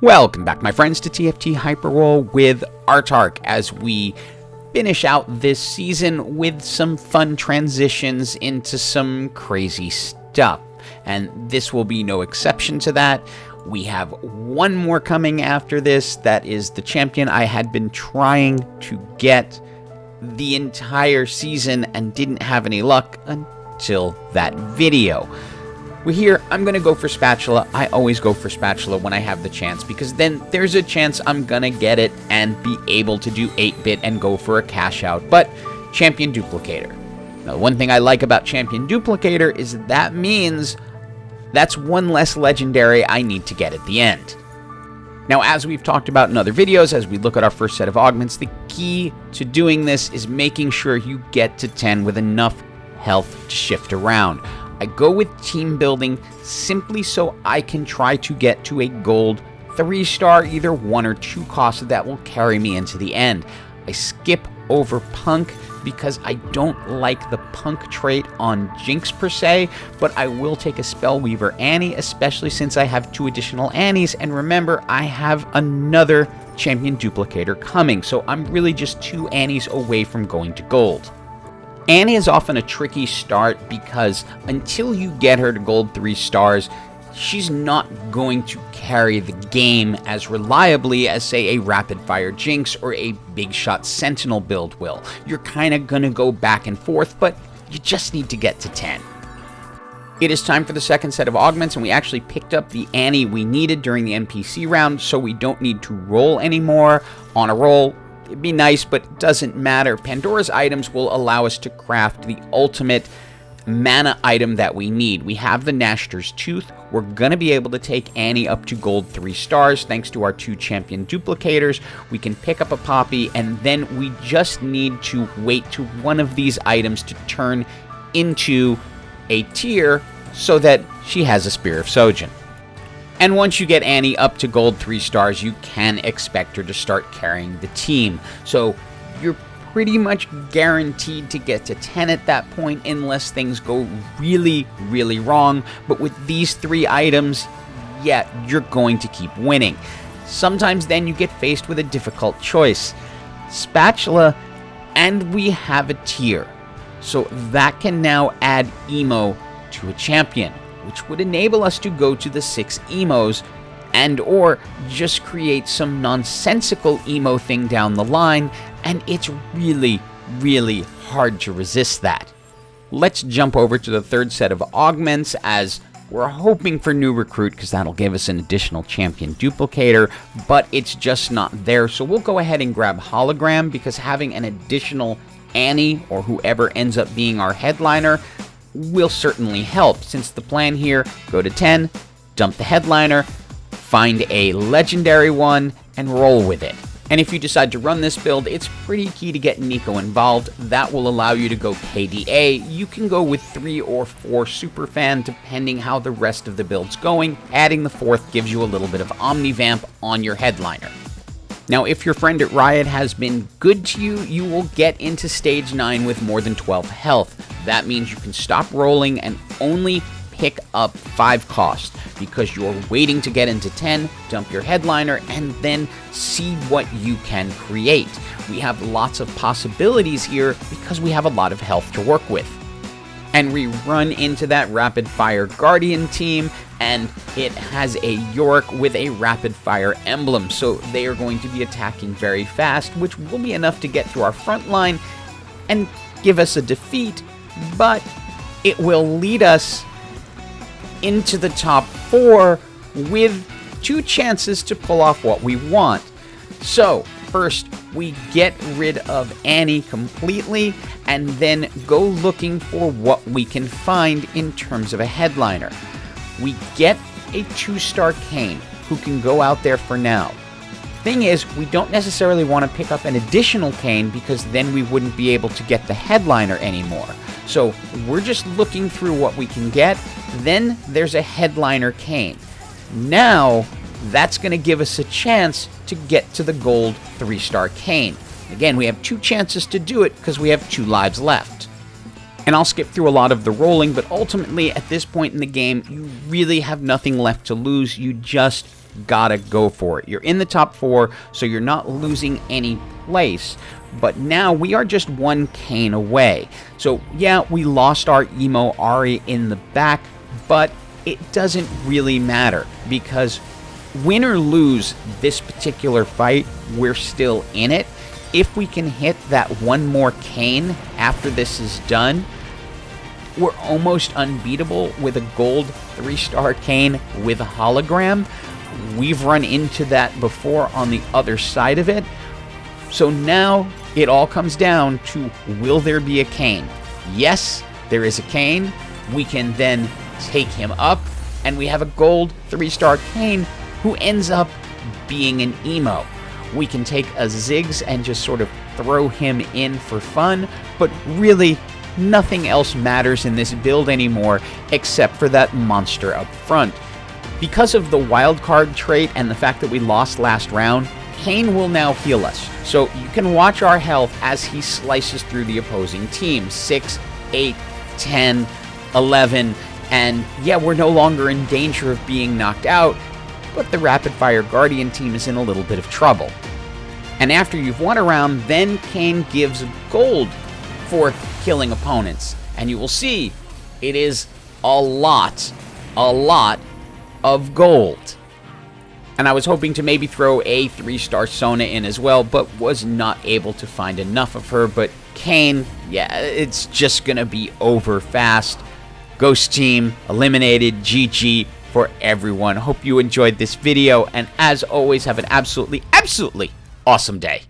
Welcome back, my friends, to TFT Hyper Roll with Autarch as we finish out this season with some fun transitions into some crazy stuff. And this will be no exception to that. We have one more coming after this. That is the champion I had been trying to get the entire season and didn't have any luck until that video. We're here. I'm going to go for spatula. I always go for spatula when I have the chance, because then there's a chance I'm going to get it and be able to do 8-bit and go for a cash out. But Champion Duplicator. Now, the one thing I like about Champion Duplicator is that means that's one less legendary I need to get at the end. Now, as we've talked about in other videos, as we look at our first set of augments, the key to doing this is making sure you get to 10 with enough health to shift around. I go with team building simply so I can try to get to a gold 3-star, either 1 or 2 costs that will carry me into the end. I skip over punk because I don't like the punk trait on Jinx per se, but I will take a Spellweaver Annie, especially since I have 2 additional Annies, and remember, I have another Champion Duplicator coming, so I'm really just 2 Annies away from going to gold. Annie is often a tricky start because until you get her to gold 3 stars, she's not going to carry the game as reliably as, say, a rapid fire Jinx or a big shot Sentinel build will. You're kind of going to go back and forth, but you just need to get to 10. It is time for the second set of augments, and we actually picked up the Annie we needed during the NPC round, so we don't need to roll anymore. On a roll, it'd be nice, but it doesn't matter. Pandora's items will allow us to craft the ultimate mana item that we need. We have the Nashter's Tooth. We're going to be able to take Annie up to gold 3 stars thanks to our 2 Champion Duplicators. We can pick up a Poppy, and then we just need to wait to one of these items to turn into a tier so that she has a Spear of Sojin. And once you get Annie up to gold 3 stars, you can expect her to start carrying the team. So you're pretty much guaranteed to get to 10 at that point unless things go really, really wrong. But with these 3 items, yeah, you're going to keep winning. Sometimes then you get faced with a difficult choice. Spatula, and we have a tier. So that can now add emo to a champion, which would enable us to go to the 6 emos and or just create some nonsensical emo thing down the line, and it's really, really hard to resist that. Let's jump over to the third set of augments, as we're hoping for new recruit because that'll give us an additional Champion Duplicator, but it's just not there. So we'll go ahead and grab Hologram, because having an additional Annie or whoever ends up being our headliner will certainly help, since the plan here, go to 10, dump the headliner, find a legendary one, and roll with it. And if you decide to run this build, it's pretty key to get Nico involved. That will allow you to go KDA. You can go with 3 or 4 Superfan, depending how the rest of the build's going. Adding the 4th gives you a little bit of Omnivamp on your headliner. Now, if your friend at Riot has been good to you, you will get into stage 9 with more than 12 health. That means you can stop rolling and only pick up 5 costs, because you're waiting to get into 10, dump your headliner, and then see what you can create. We have lots of possibilities here because we have a lot of health to work with. And we run into that rapid fire Guardian team, and it has a Yorick with a rapid fire emblem, so they are going to be attacking very fast, which will be enough to get through our front line and give us a defeat, but it will lead us into the top 4 with 2 chances to pull off what we want. So first, we get rid of Annie completely, and then go looking for what we can find in terms of a headliner. We get a 2-star Kayn, who can go out there for now. Thing is, we don't necessarily want to pick up an additional Kayn, because then we wouldn't be able to get the headliner anymore. So we're just looking through what we can get. Then there's a headliner Kayn. Now that's going to give us a chance to get to the gold 3-star Kayn. Again, we have 2 chances to do it because we have 2 lives left. And I'll skip through a lot of the rolling, but ultimately at this point in the game, you really have nothing left to lose. You just gotta go for it. You're in the top 4, so you're not losing any place. But now we are just 1 Kayn away. So yeah, we lost our emo Ahri in the back, but it doesn't really matter, because win or lose this particular fight, we're still in it. If we can hit that 1 more Kayn after this is done, we're almost unbeatable with a gold 3-star Kayn with a hologram. We've run into that before on the other side of it. So now it all comes down to, will there be a Kayn? Yes, there is a Kayn. We can then take him up, and we have a gold 3-star Kayn who ends up being an emo. We can take a Ziggs and just sort of throw him in for fun, but really nothing else matters in this build anymore except for that monster up front. Because of the wildcard trait and the fact that we lost last round, Kayn will now heal us. So you can watch our health as he slices through the opposing team. 6, 8, 10, 11, and yeah, we're no longer in danger of being knocked out, but the Rapid Fire Guardian team is in a little bit of trouble. And after you've won a round, then Kayn gives gold for killing opponents. And you will see it is a lot of gold. And I was hoping to maybe throw a 3-star Sona in as well, but was not able to find enough of her. But Kayn, yeah, it's just gonna be over fast. Ghost team eliminated. GG for everyone. Hope you enjoyed this video, and as always, have an absolutely awesome day.